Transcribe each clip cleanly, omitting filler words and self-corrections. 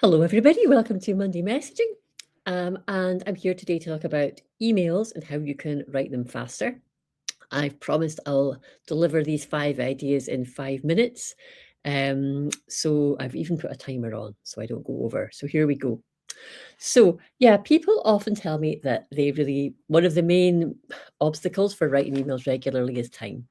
Hello, everybody. Welcome to Monday Messaging. And I'm here today to talk about emails and how you can write them faster. I've promised I'll deliver these 5 ideas in 5 minutes. So I've even put a timer on so I don't go over. So here we go. So, yeah, people often tell me that one of the main obstacles for writing emails regularly is time.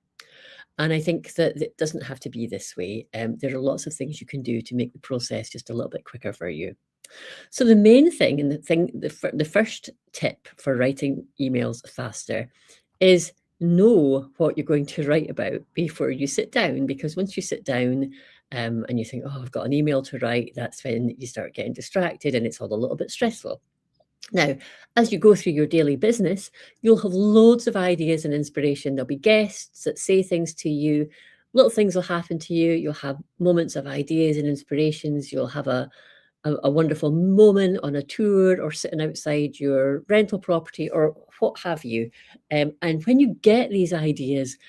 And I think that it doesn't have to be this way. There are lots of things you can do to make the process just a little bit quicker for you. So the main thing and the first tip for writing emails faster is know what you're going to write about before you sit down, because once you sit down, and you think, "Oh, I've got an email to write," that's when you start getting distracted and it's all a little bit stressful. Now, as you go through your daily business, you'll have loads of ideas and inspiration. There'll be guests that say things to you. Little things will happen to you. You'll have moments of ideas and inspirations. You'll have a wonderful moment on a tour or sitting outside your rental property or what have you. And when you get these ideas,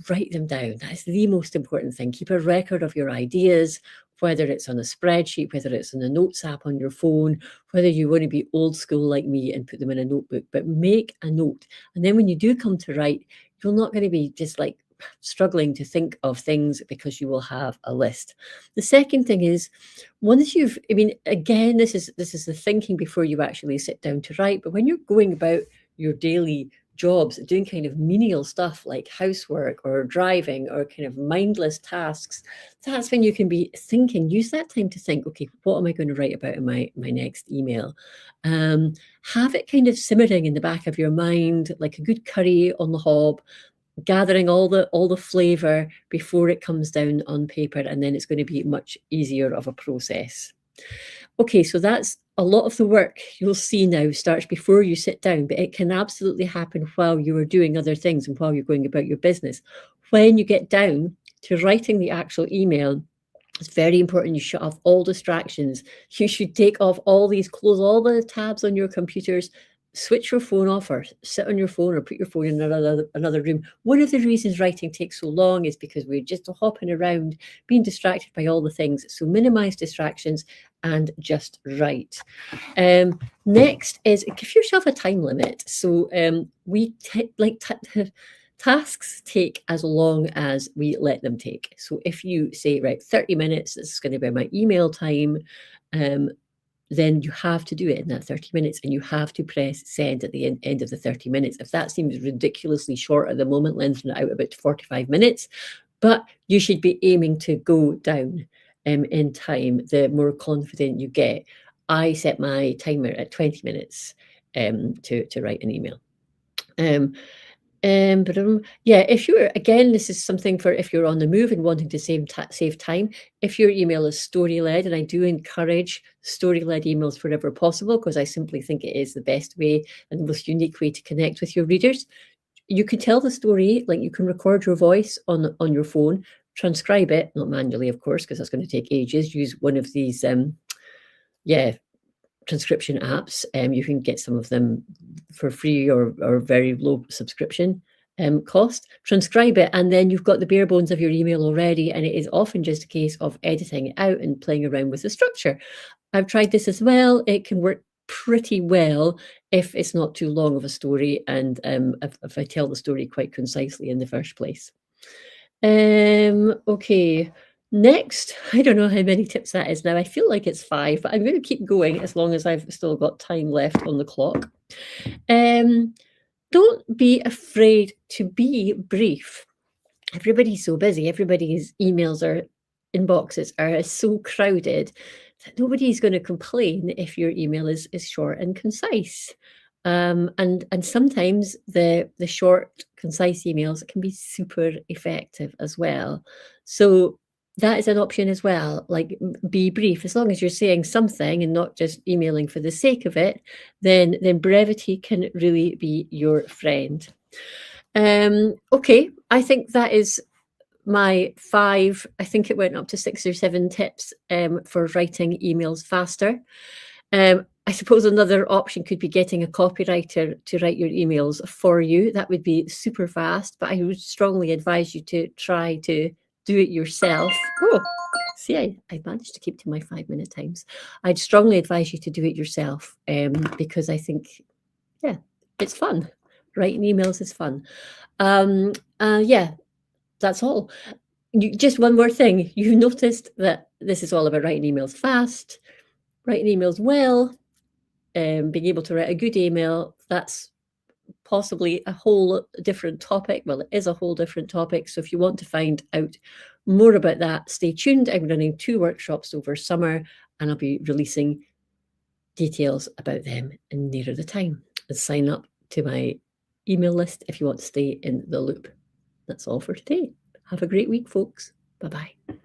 write them down. That's the most important thing. Keep a record of your ideas, whether it's on a spreadsheet, whether it's in a notes app on your phone, whether you want to be old school like me and put them in a notebook, but make a note. And then when you do come to write, you're not going to be just like struggling to think of things because you will have a list. The second thing is, once you've, I mean, again, this is the thinking before you actually sit down to write, but when you're going about your daily jobs, doing kind of menial stuff like housework or driving or kind of mindless tasks, that's when you can be thinking. Use that time to think, okay, what am I going to write about in my next email? Have it kind of simmering in the back of your mind like a good curry on the hob, gathering all the flavor before it comes down on paper, and then it's going to be much easier of a process. Okay, so that's a lot of the work you'll see now starts before you sit down, but it can absolutely happen while you are doing other things and while you're going about your business. When you get down to writing the actual email, it's very important you shut off all distractions. You should take off close all the tabs on your computers, switch your phone off or sit on your phone or put your phone in another room. One of the reasons writing takes so long is because we're just hopping around, being distracted by all the things. So minimize distractions and just write. Next is give yourself a time limit. So tasks take as long as we let them take. So if you say, right, 30 minutes, this is going to be my email time, then you have to do it in that 30 minutes and you have to press send at the end of the 30 minutes. If that seems ridiculously short at the moment, lengthen it out about to 45 minutes, but you should be aiming to go down in time the more confident you get. I set my timer at 20 minutes to write an email. But yeah, if you're, again, this is something for if you're on the move and wanting to save time. If your email is story-led, and I do encourage story-led emails wherever possible, because I simply think it is the best way and the most unique way to connect with your readers. You can tell the story, like you can record your voice on your phone, transcribe it, not manually, of course, because that's going to take ages. Use one of these, transcription apps. You can get some of them for free or very low subscription cost. Transcribe it, and then you've got the bare bones of your email already, and it is often just a case of editing it out and playing around with the structure. I've tried this as well. It can work pretty well if it's not too long of a story, and if I tell the story quite concisely in the first place. Okay. Next, I don't know how many tips that is now. I feel like it's 5, but I'm going to keep going as long as I've still got time left on the clock. Don't be afraid to be brief. Everybody's so busy. Everybody's inboxes are so crowded that nobody's going to complain if your email is short and concise. And sometimes the short, concise emails can be super effective as well. So that is an option as well. Like, be brief. As long as you're saying something and not just emailing for the sake of it, then brevity can really be your friend. Okay, I think that is my 5. I think it went up to 6 or 7 tips for writing emails faster. I suppose another option could be getting a copywriter to write your emails for you. That would be super fast, but I would strongly advise you to try to do it yourself. Oh, See, I managed to keep to my 5-minute times. I'd strongly advise you to do it yourself, because I think, yeah, it's fun. Writing emails is fun. Yeah, that's all. Just one more thing. You noticed that this is all about writing emails fast, writing emails well, being able to write a good email. That's possibly a whole different topic. Well, it is a whole different topic. So if you want to find out more about that, stay tuned. I'm running 2 workshops over summer, and I'll be releasing details about them nearer the time. And sign up to my email list if you want to stay in the loop. That's all for today. Have a great week, folks. Bye-bye.